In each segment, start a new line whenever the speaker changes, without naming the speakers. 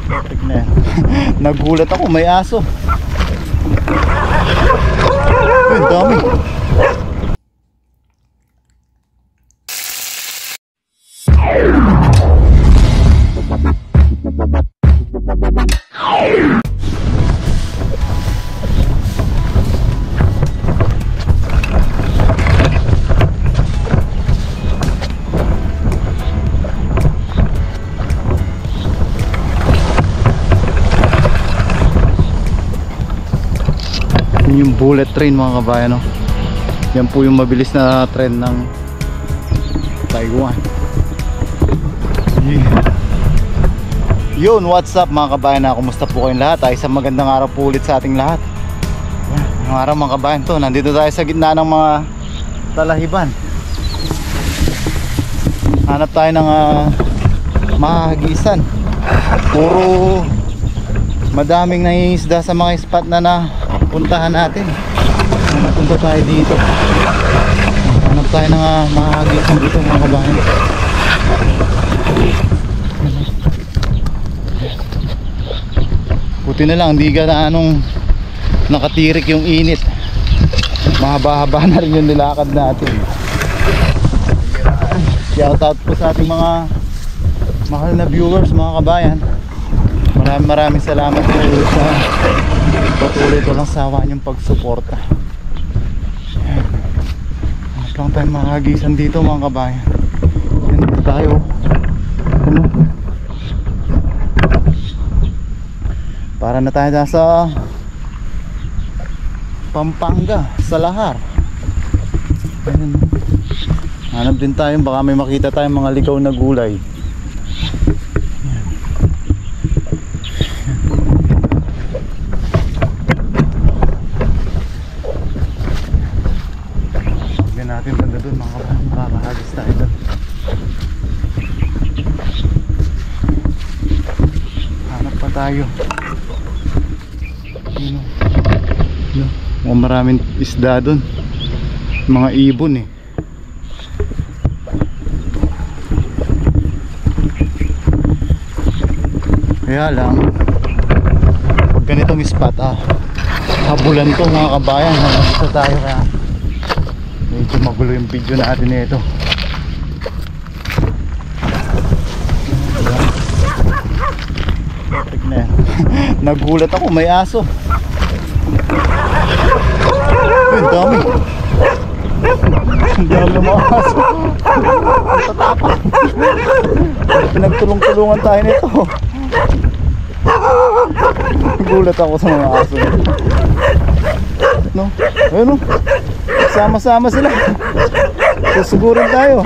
Perfect na yan. Nagulat ako, may aso. Ay, dami. Yung bullet train mga kabayan, no? Yan po yung mabilis na train ng Taiwan. Yeah. Yun, what's up mga kabayan, na kumusta po kayong lahat? Ay isang magandang araw po ulit sa ating lahat. Ang araw mga kabayan to, nandito tayo sa gitna ng mga talahiban. Hanap tayo ng mahagisan. Puro madaming nangingisda sa mga spot na puntahan natin. Napunta tayo dito. Hanap tayo ng mahagisan dito mga kabayan. Buti na lang, hindi ka na anong nakatirik yung init. Mahaba-haba na rin yung nilakad natin. Shout out po sa ating mga mahal na viewers mga kabayan. Maraming salamat po sa patuloy ko lang sawa niyong pagsuporta. Hanap lang tayong mahagisan dito mga kabayan. Dito tayo. Ano? Para na tayo sa Pampanga, sa Lahar. Ayan. Hanap din tayo, baka may makita tayong mga ligaw na gulay. Tignan natin banda doon mga kabayan, makakahagis tayo doon. Hanap pa tayo. Maraming isda doon, mga ibon eh. Kaya lang pag ganitong spot habulan to mga kabayan. Nandito tayo kaya medyo magulo yung video natin nito. Perfect na yan. Nagulat ako, may aso. Ay, dami. Ang dami ng mga aso. Ang tatapa. Pinagtulong-tulungan tayo nito. Nagulat ako sa mga aso. No? Ayun, no? Sama-sama sila. Susugurin tayo.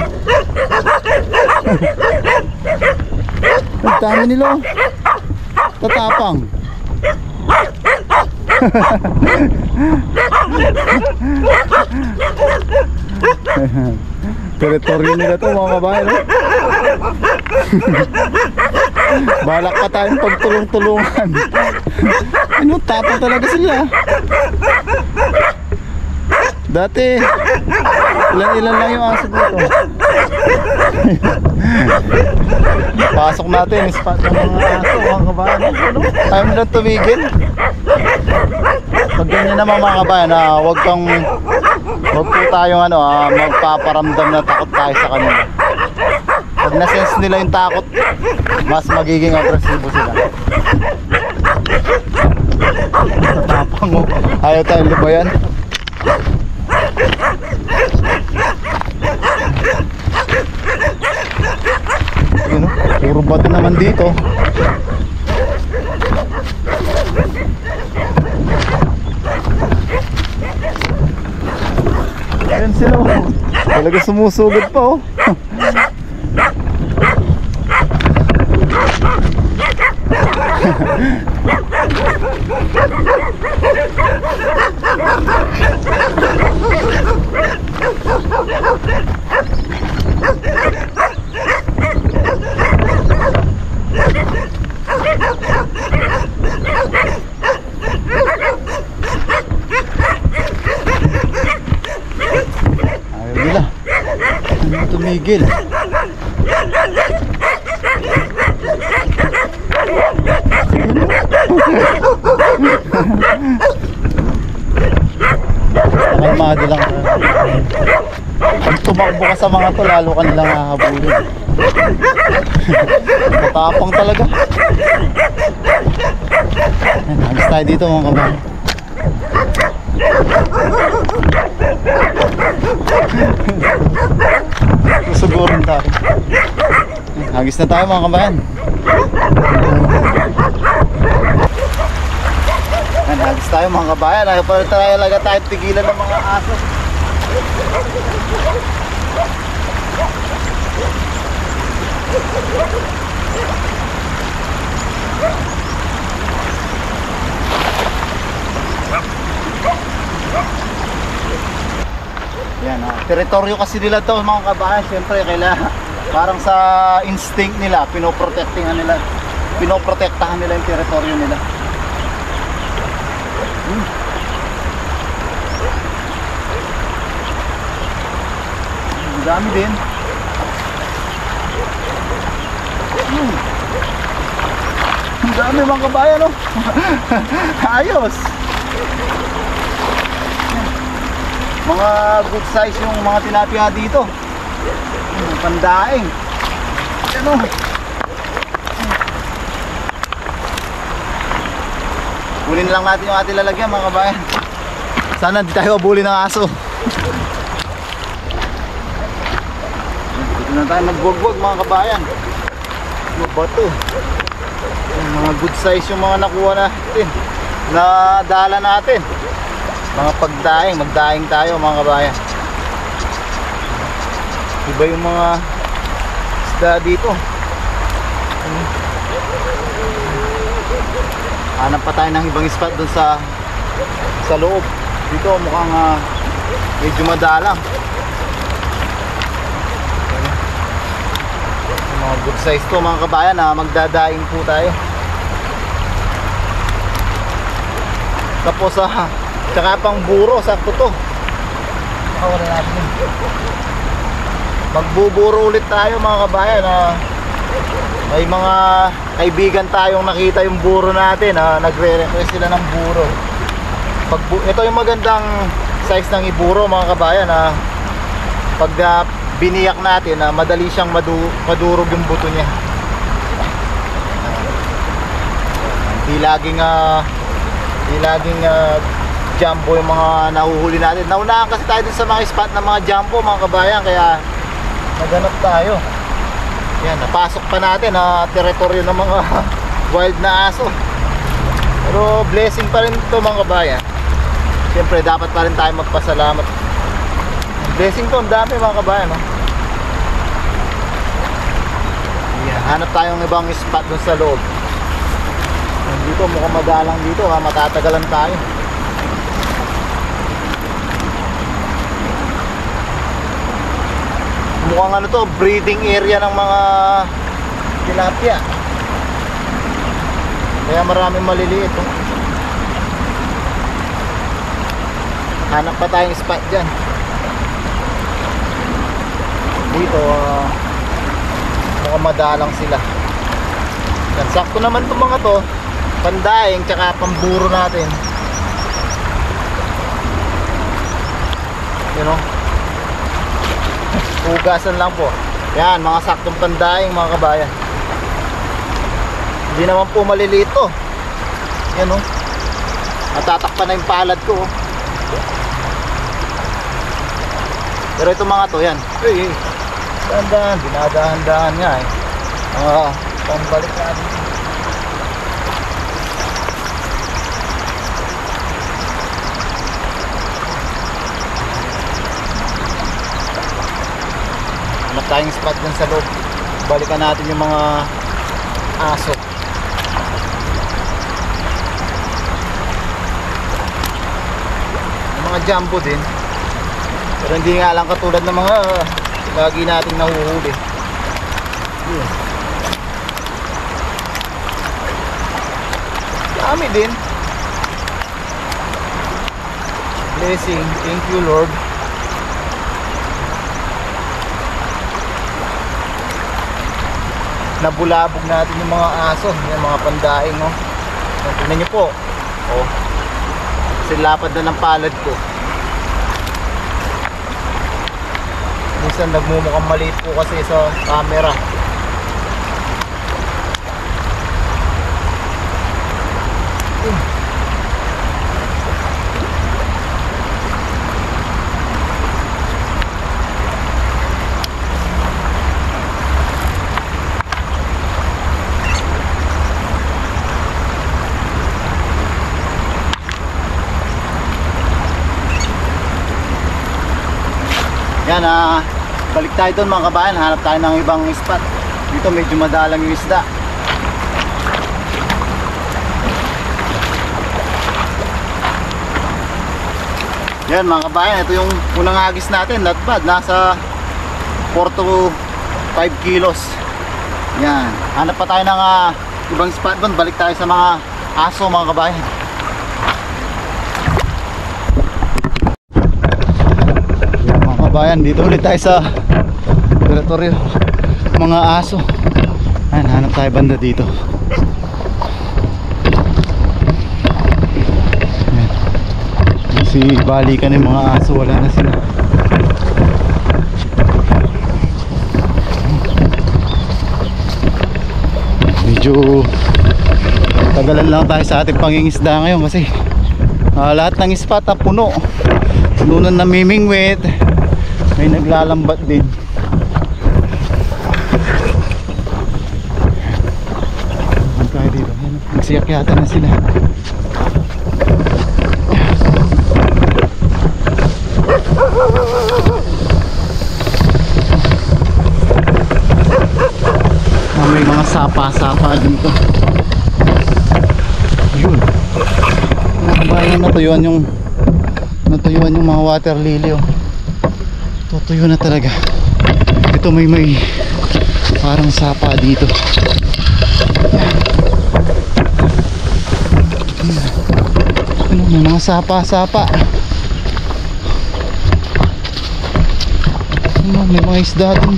Ang dami nila. Tatapang. Teritoryo nila to mga kabayan, no? Balak pa tayong pagtulong-tulungan. Ano, tapang talaga sila. Dati ilan-ilan lang yung aso dito. Pasok natin yung spot ng mga aso mga kabayan. Ano? Time na tumigil. Pag ganyan naman mga kabayan, wag po tayong magpaparamdam na takot tayo sa kanila. Pag na-sense nila yung takot, mas magiging agresibo sila. Tatapang mo. Ayaw tayong lubayan. Yun, puro bato naman dito. Ayan sila, talaga sumusugod pa oh. Ayaw nila. Ano tumigil? tumakbo ka sa mga to, lalo ka nilang hahabulin. Matapang talaga. Ayan, alis tayo dito mga kabayan. Susugurin tayo. Hagis na tayo mga kabayan. Hagis tayo mga kabayan. Ay pa talaga tayo tigilan ng mga aso. Yan, teritoryo kasi nila to mga kabayan. Siyempre kailangan parang sa instinct nila, pinoprotektahan nila yung teritoryo nila. Ang dami din. Ang dami mga kabayan, no? Ayos. Mga good size yung mga tilapia dito. Pandaing. Ano? Bulin lang natin yung ating lalagyan mga kabayan. Sana di tayo abulin ng aso. Dito na tayo nagbuwag-buwag mga kabayan. Mga bato. Mga good size yung mga nakuha natin. Nadala natin. Mga pagdaing, magdaing tayo mga kabayan. Iba yung mga isda dito. Hanap pa tayo ng ibang spot dun sa loob. Dito mukhang medyo madalang. Mga good size to mga kabayan, magdadaing po tayo. Tapos tsaka pang buro, sakto to. Wala natin yun. Magbuburo ulit tayo mga kabayan. May mga kaibigan tayong nakita yung buro natin, nagre-request sila ng buro. Ito yung magandang size ng iburo mga kabayan. Pag biniyak natin, madali siyang madurog yung buto niya. Di laging jumbo yung mga nahuhuli natin. Naunahan kasi tayo dun sa mga spot ng mga jumbo mga kabayan, kaya naganap tayo. Yan, napasok pa natin teritoryo ng mga wild na aso. Pero blessing pa rin ito mga kabayan. Siyempre dapat pa rin tayo magpasalamat. Blessing to, ang dami mga kabayan, no? Yan, hanap tayong ibang spot dun sa loob. Dito mukhang madalang dito, matatagalan tayo. Mukhang ano to, breeding area ng mga tilapia. Kaya maraming maliliit. Hanap pa tayong spot dyan. Dito mukhang madalang sila. Yan, sakto naman itong mga to, pandaing tsaka pamburo natin. You know, hugasan lang po. Yan, mga saktong pandaing mga kabayan. Hindi naman po maliliit to. Yan o, natatakpan na yung palad ko. Pero itong mga to, yan, dahan-dahan, dinadahan-dahan nga pambalik natin. Hanap tayong spot dyan sa loob. Balikan natin yung mga aso. Yung mga jumbo din. Pero hindi nga lang katulad ng mga lagi nating nahuhuli. Yun. Dami din. Blessing. Thank you Lord. Nabulabog natin yung mga aso, yung mga pandaing, oh. Tingnan nyo po. Oh. Kasi lapad na ng palad ko. Minsan nagmumukhang maliit po kasi sa camera. Yan, balik tayo doon mga kabayan. Hanap tayo ng ibang spot. Dito medyo madalang yung isda. Yan mga kabayan, ito yung unang hagis natin. Not bad, nasa 4 to 5 kilos. Yan, hanap pa tayo ng ibang spot doon. Balik tayo sa mga aso mga kabayan. Bayan, dito ulit tayo sa teritoryo mga aso. Ayan, hanap tayo banda dito. Ayan. Kasi balikan yung mga aso, wala na sila. Medyo tagalan lang tayo sa ating pangingisda ngayon kasi lahat ng spot na puno. Puno na namimingwit. May naglalambat din. Ano tayo dito? Nagsiyak yata na sila. May mga sapa-sapa dito. Yun. Bayan natuyuan yung mga water lily. Tutuyo na talaga. Ito may parang sapa dito. Ano, may mga sapa-sapa. Ano, may mga isda dun.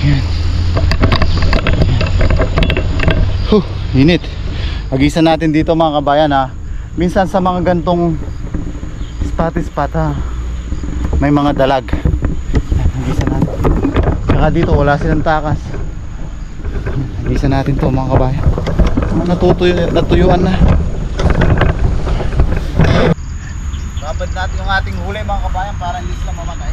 Yan. Init. Agisan natin dito mga kabayan Minsan sa mga gantong spot may mga dalag. Agisan natin. Saka dito wala silang takas. Agisan natin to mga kabayan. Natuyuan na. Babad natin yung ating huli mga kabayan para hindi sila mamatay.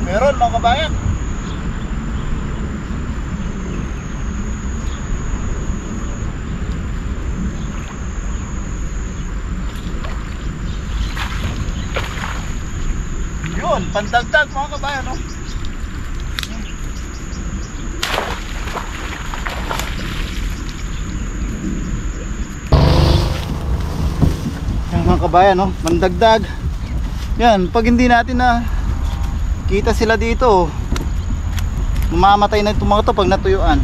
Meron mga kabayan. Yun, pandagdag mga kabayan Yan mga kabayan pandagdag. Yan, pag hindi natin kita sila dito, mamamatay na itong mga to pag natuyuan.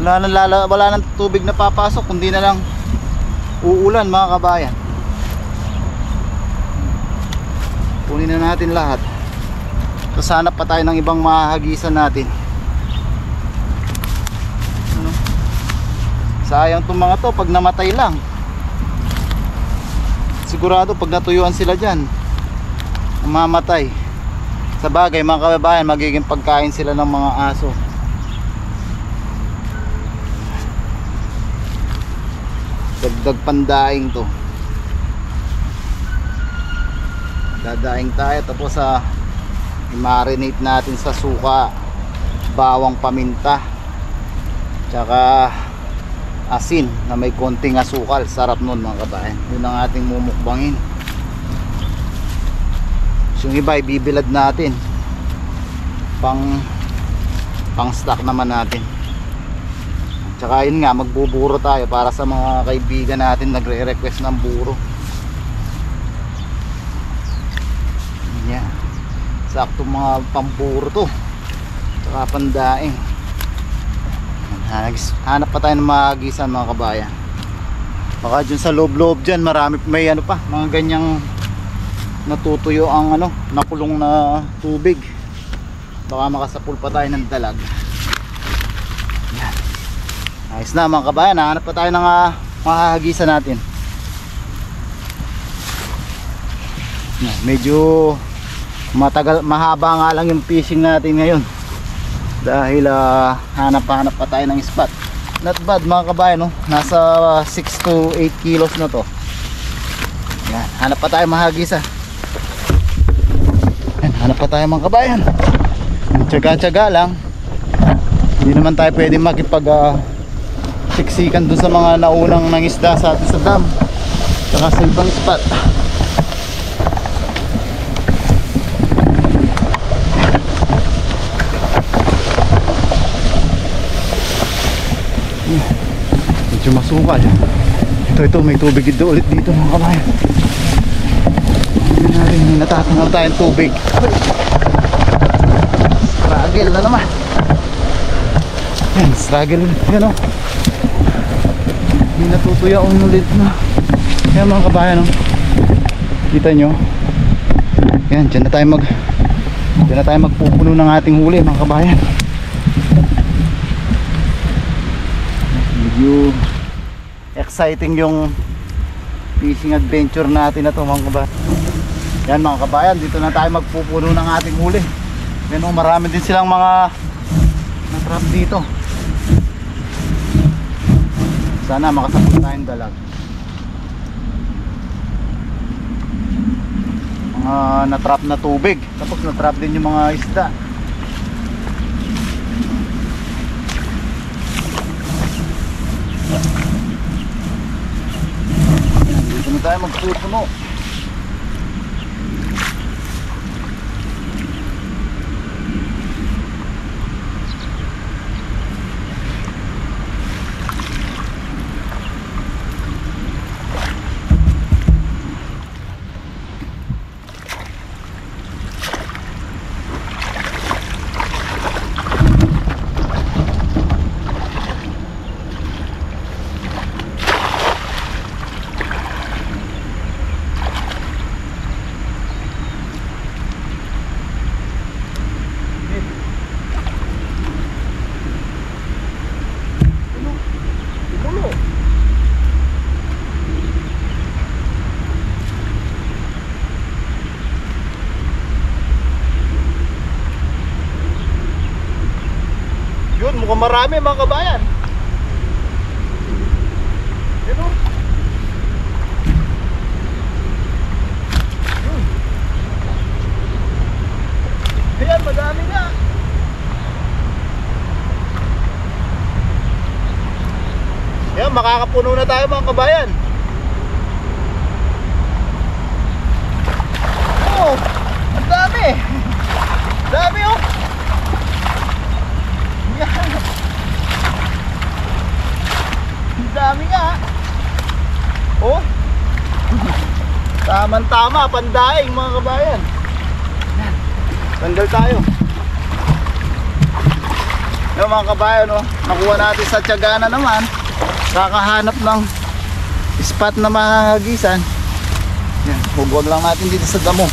Wala nang tubig na papasok, kundi na lang uulan mga kabayan. Kunin na natin lahat. Tapos hanap pa tayo ng ibang mahahagisan natin. Sayang itong mga to pag namatay lang. Sigurado pag natuyuan sila dyan, mamamatay. Sa bagay mga kababayan, magiging pagkain sila ng mga aso. Dagdag pandaing to. Dadaing tayo tapos i-marinate natin sa suka, bawang, paminta, tsaka asin na may konting asukal. Sarap nun mga kababayan. Yun ang ating mumukbangin. Yung iba ibibilad natin pang stock naman natin. Tsaka yun nga, magbuburo tayo para sa mga kaibigan natin nagre-request ng buro. sakto mga pamburo to saka pandaing. Hanap pa tayo ng maagisan mga kabayan. Baka dyan sa loob-loob dyan marami, may ano pa, mga ganyang natutuyo ang ano, nakulong na tubig. Baka makasapul pa tayo ng dalag. Yan. Ayos na mga kabayan, hanap pa tayo ng mahahagisan natin. Yan. Medyo matagal, mahaba nga lang yung fishing natin ngayon dahil hanap pa tayo ng spot. Not bad mga kabayan, no? Nasa 6 to 8 kilos na to. Yan. Hanap pa tayo mahagisan. Yan. Hanap pa tayo mga kabayan. Tsaga-tsaga lang. Hindi naman tayo pwede makipag siksikan dun sa mga naunang nangisda sa atin sa dam saka sa ibang spot. Medyo masukal. Ito may tubig dito ulit dito mga kabayan. Hindi natin, may natatanaw tayong tubig. Struggle na naman. Yan, struggle ulit. Yan o. May natutuyaon ulit na. Yan mga kabayan o. Kita nyo. Yan, dyan na tayo magpupuno ng ating huli mga kabayan. Medyo exciting yung fishing adventure natin na to mga kabayan. Yan mga kabayan, dito na tayo magpupuno ng ating huli. Yan o, marami din silang mga na-trap dito. Sana makasapot tayong dalag. Mga na-trap na tubig. Tapos na-trap din yung mga isda. Yan, dito na tayo magpupuno. Yun, mukhang marami mga kabayan. Yun o. Ayan, madami nga. Ayan, makakapuno na tayo mga kabayan. Oh, ang dami. Dami oh. Ang dami nga. Oh. Tamang-tama, pandaing mga kabayan. Tanggal tayo. Yung mga kabayan, oh, nakuha natin sa tiyaga na naman. Kakahanap ng spot na mahahagisan. Yan, huwag lang natin dito sa damo.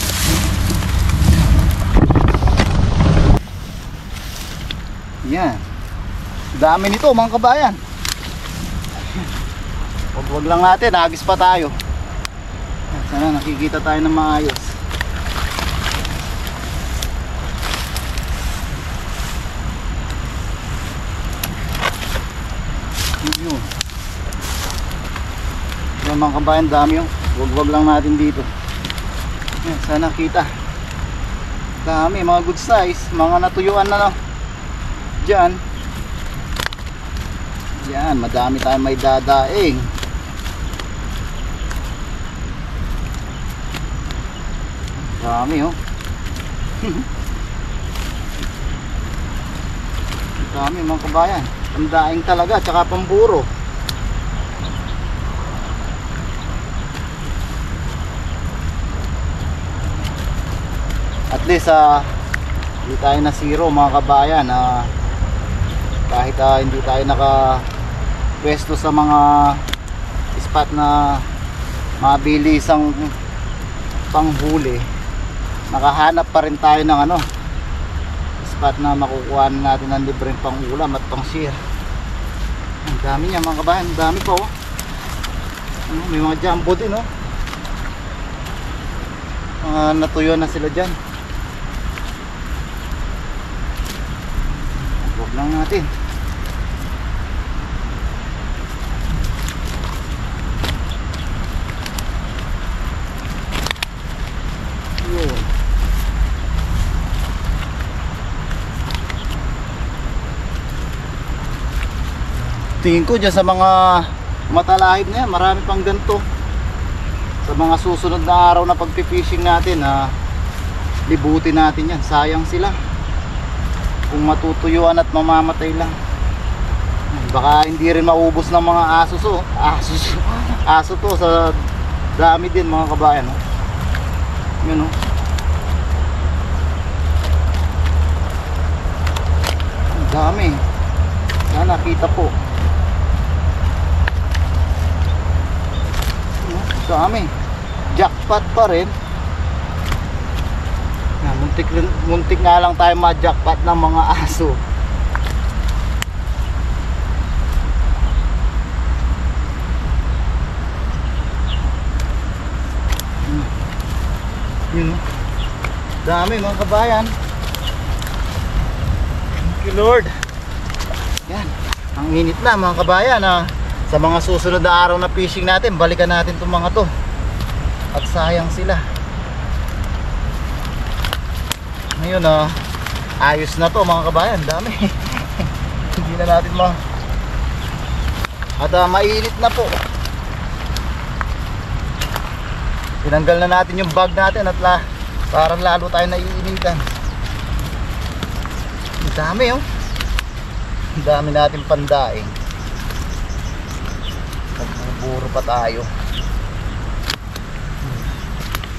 Yan. Dami nito mga kabayan. Huwag lang natin, hagis pa tayo. Sana nakikita tayo ng maayos. Yun. Yan mga kabayan, dami yung. Huwag lang natin dito. Yan, sana kita. Dami, mga good size. Mga natuyuan na no. Diyan. Yan, madami tayong may dadaing. Dami oh. Dami mga kabayan. Pandaing talaga, tsaka pamburo. At least Hindi tayo na zero mga kabayan. Kahit hindi tayo naka pwesto sa mga spot na mabilisang panghuli, nakahanap pa rin tayo ng spot na makukuha natin ng libreng pangulam at pang share. Ang dami niya mga kabayan, ang dami pa oh. May mga jumbo din oh. Natuyo na sila dyan. Huwag lang natin. Yun. Tingin ko dyan sa mga matalahib na yan, marami pang ganito. Sa mga susunod na araw na pagpipishing natin, libutin natin yan. Sayang sila kung matutuyuan at mamamatay lang. Baka hindi rin maubos ng mga aso to sa dami din mga kabayan oh. Yun oh. Ang dami. Sana nakita po. Dami. Jackpot pa rin. Muntik nga lang tayo ma-jackpot ng mga aso. Yun oh. Dami mga kabayan. Thank you Lord. Yan. Ang init na mga kabayan sa mga susunod na araw na fishing natin, balikan natin itong mga to. At sayang sila. Ngayon ayos na to mga kabayan. Dami. Hindi na natin at mainit na po. Tinanggal na natin yung bag natin at parang lalo tayo naiinitan. Ang dami oh. Ang dami natin pandaing. Magbuburo pa tayo.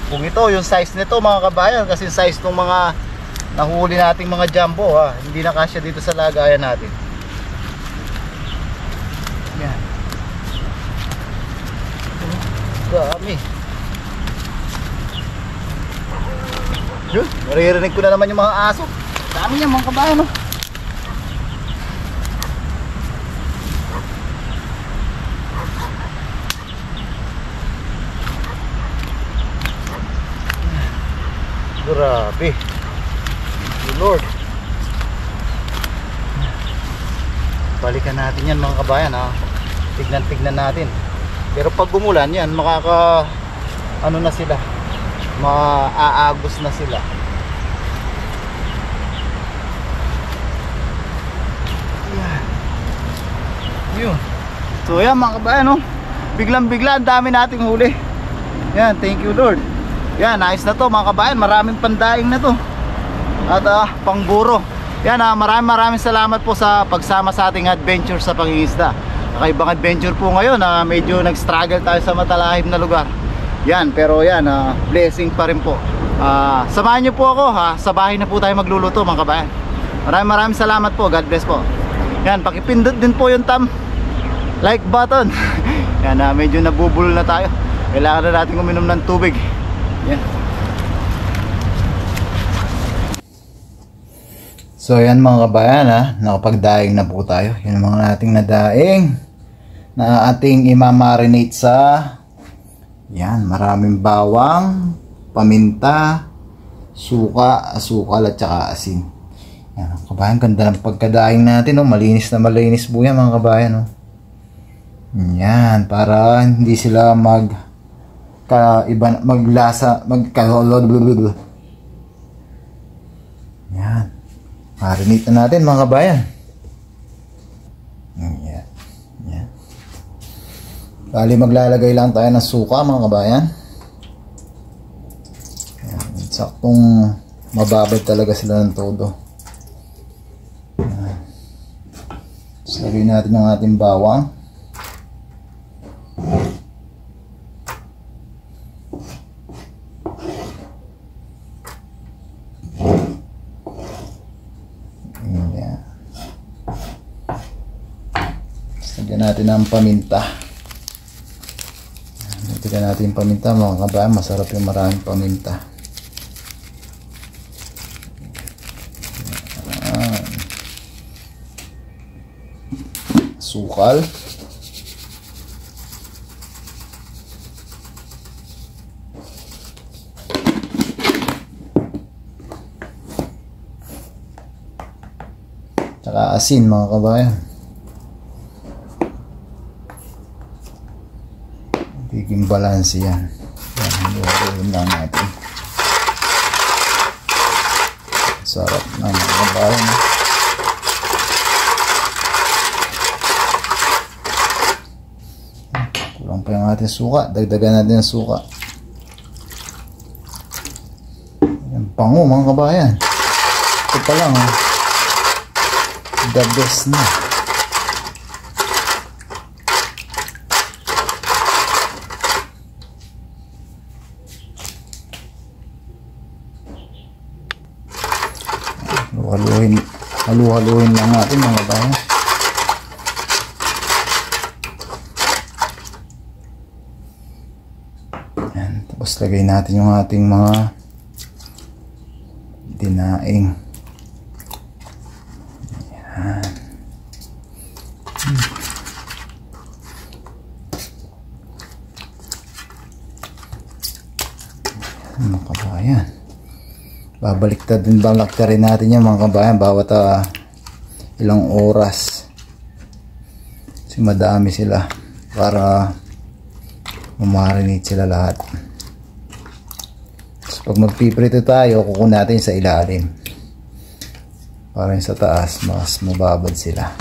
Kung ito yung size nito mga kabayan, kasi size ng mga nahuli nating mga jumbo hindi na kasya dito sa lagayan natin. Yan. Dami. Yun, maririnig ko na naman yung mga aso. Dami niya mga kabayan oh. Grabe. Lord. Balikan natin yan mga kabayan Tignan natin. Pero pag gumulan yan, na sila. Maaagos na sila. Yan. Yun. So yan mga kabayan biglang-bigla ang dami nating huli. Yan, thank you Lord. Yan, nice na to mga kabayan. Maraming pandaing na to. At pangburo. Yan, maraming salamat po sa pagsama sa ating adventure sa pangingisda. Kakaibang adventure po ngayon medyo nag-struggle tayo sa matalahib na lugar. Yan, pero yan, blessing pa rin po. Samahan nyo po ako sa bahay na po tayo magluluto mga kabayan. Maraming salamat po. God bless po. Yan, pakipindot din po yung like button. Yan, medyo nabubulol na tayo. Kailangan na natin uminom ng tubig. Yan. So yan mga kabayan nakapagdaing na po tayo. Yan ang mga nating nadaing na ating imamarinate sa maraming bawang, paminta, suka, asukal at saka asin. Yan kabayan, ganda ng pagkadaing natin malinis na malinis po yan mga kabayan Yan, para hindi sila maglasa, yan. Marinate na natin mga kabayan. Yan. Yan. Bali maglalagay lang tayo ng suka mga kabayan. Yan. Saktong mababad talaga sila ng todo. Yan. Tapos lagay natin yung ating bawang. Lagyan natin ng paminta. Lagyan natin yung paminta mga kabayan. Masarap yung maraming paminta. Sukal. Tsaka asin mga kabayan. Biging balance yan. Yan lang natin. Sarap na mga kabayan. Kulang pa yung ating suka. Dagdagan natin ang suka. Yan, pango mga kabayan. Ito pa lang ha. The best na. Halu-haluin lang natin mga kabayan. Yan, tapos lagay natin yung ating mga dinaing. Yan. Mga kabayan, babaliktad din rin natin yan mga kabayan bawat ilang oras kasi madami sila para mamarinate sila lahat. So pag magpiprito tayo, kukunin natin sa ilalim para yung sa taas mas mababad sila.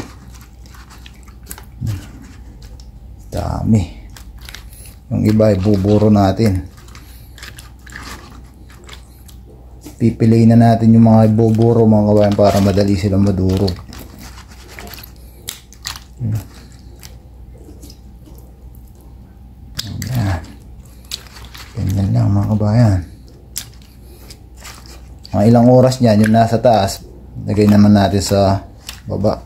Dami. Yung iba ibuburo natin. Pipiliin na natin yung mga ibuburo mga kabayan para madali silang madurog. Yan. Ganyan lang mga kabayan. Mga ilang oras niyan yung nasa taas, lagay naman natin sa baba.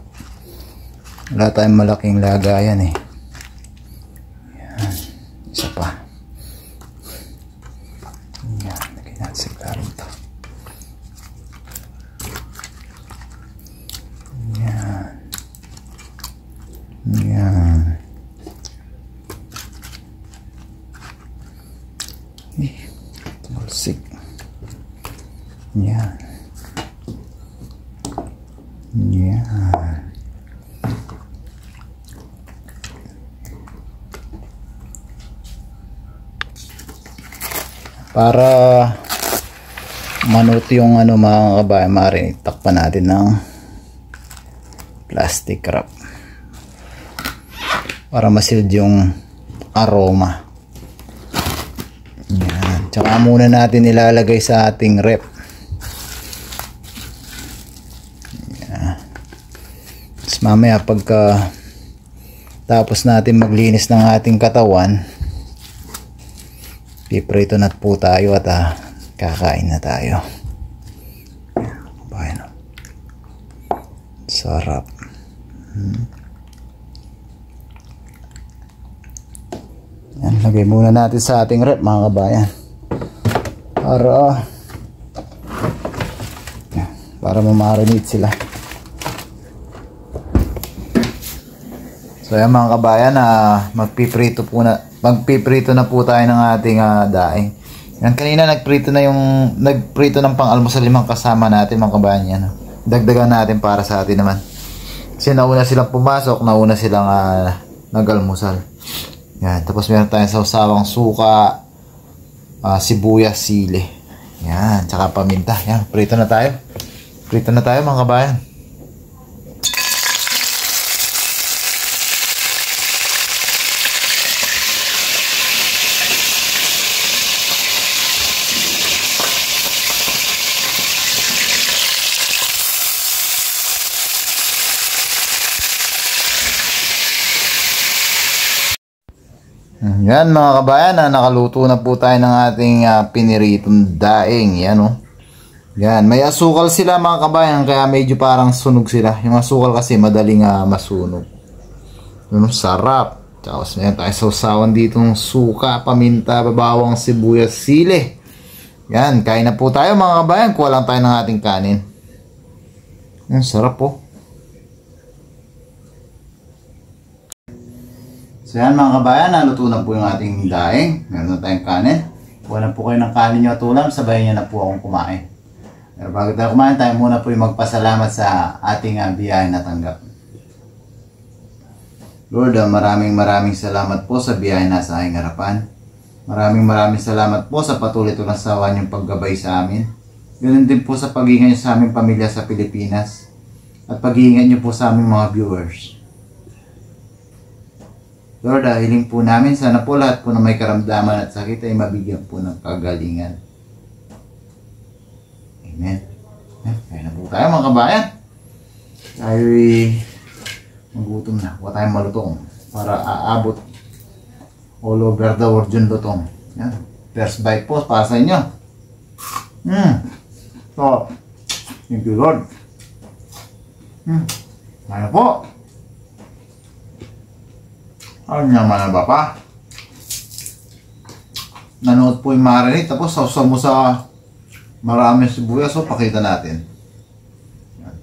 Wala tayong malaking lagayan eh. Yan. Isa pa. Yan. Lagay natin sa ilalim to. Yan. Yan. Tulsik. Yan. Yan. Para manuti yung mga kabayan, maaari takpan natin ng plastic wrap para masild yung aroma. Yan. Tsaka muna natin ilalagay sa ating rep. Yan. Tapos mamaya pagka tapos natin maglinis ng ating katawan, piprito na po tayo at kakain na tayo. Yan. Sarap. Yan, lagay muna natin sa ating rep mga kabayan para mamarinate sila. So yan mga kabayan, magpiprito na po tayo ng ating daing. Yan, kanina nagprito ng pang-almusal limang kasama natin mga kabayan. Yan, dagdagan natin para sa atin naman. Kasi nauna silang pumasok, nauna silang nag-almusal. Yan, tapos meron tayong sawsawang suka, sibuyas, sili. Yan, tsaka paminta. Yan, prito na tayo. Prito na tayo mga kabayan. Yan mga kabayan, nakaluto na po tayo ng ating piniritong daing. Yan o. Yan, may asukal sila mga kabayan, kaya medyo parang sunog sila. Yung asukal kasi madaling masunog. Sarap. Tapos meron tayo sausawan dito ng suka, paminta, babawang, sibuyas, sili. Yan, kain na po tayo mga kabayan. Kuha lang tayo ng ating kanin. Sarap po. So yan mga kabayan, naluto na po yung ating daing. Meron na tayong kanin. Kuha na po kayo ng kanin nyo at ulam, sabayan nyo na po akong kumain. Pero bago tayo kumain, tayo muna po yung magpasalamat sa ating biyahe na tanggap. Lord, maraming salamat po sa biyahe na sa aking harapan. Maraming salamat po sa patuloy to ng sawa niyong paggabay sa amin. Ganun din po sa pag-iingat niyo sa aming pamilya sa Pilipinas. At pag-iingat niyo po sa aming mga viewers. Lord, hiling po namin, sana po lahat po na may karamdaman at sakit ay mabigyan po ng kagalingan. Amen. Kaya na po tayo mga kabayan. Tayo magutom na. Huwag tayong malutong para aabot all over the world yung lutong. Yan. First bite po para sa inyo. So, thank you Lord. Kaya po. Ano naman ba pa? Nanood po yung marinate. Tapos sausaw mo sa maraming sibuyas. So, pakita natin.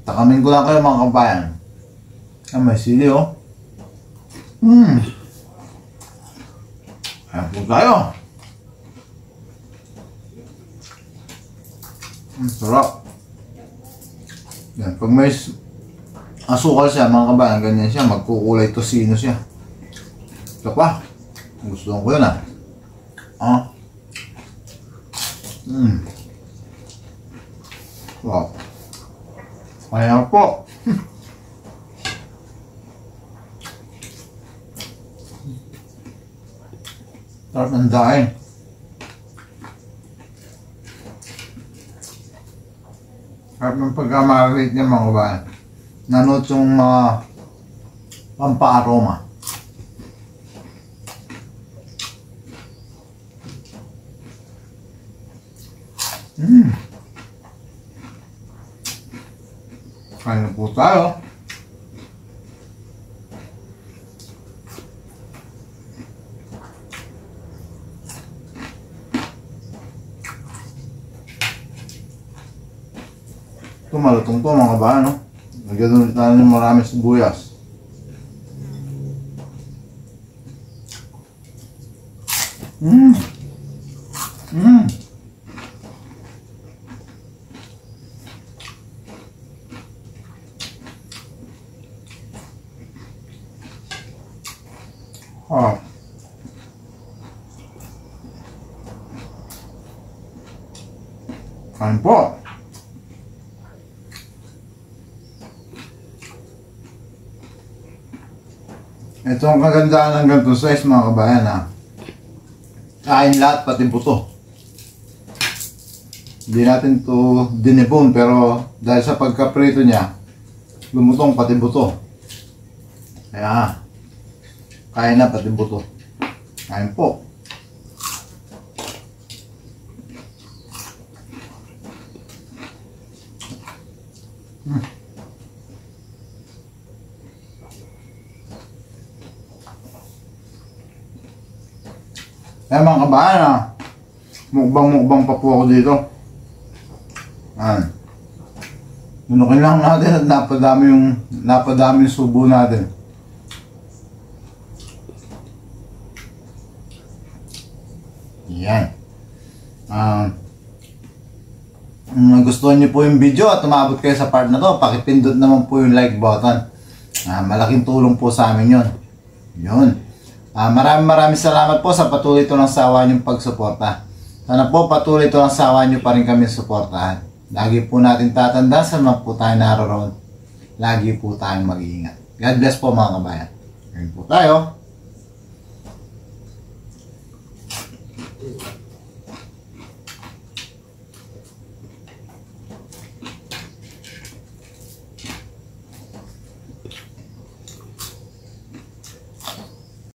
Takamin ko lang kayo mga kabayan. May sili oh. Ayan po tayo. Sarap. Yan. Pag may asukal siya mga kabayan, ganyan siya. Magkukulay tosino siya. Ito pa. Gusto ko yun Wow. Ayan po. Sarap ng daing. Sarap ng pagkamarit niya mga kabayan. Nanot yung mga pampa-aroma. Kain na po tayo. Ito malutong to mga kabayan, no? Lagyan ulit natin ng maraming sibuyas. Kain po. Ito ang kagandaan ng ganito size mga kabayan Kain lahat pati buto. Hindi natin to dinebone pero dahil sa pagkaprito niya lumutong pati buto. Kaya kain na pati buto. Kain po. Kaya mga kabayan mukbang pa po ako dito. Nunukin lang natin at napadami yung subo natin. Yan. Kung nagustuhan niyo po yung video at umabot kayo sa part na to, pakipindot naman po yung like button. Malaking tulong po sa amin yun. Yun. Maraming salamat po sa patuloy ito ng sawa niyong pagsuporta. Sana po patuloy ito ng sawa niyo pa rin kami suportahan. Lagi po natin tatandaan sa mga po tayo naroon. Lagi po tayong mag-iingat. God bless po mga kabayan. Ngayon po tayo.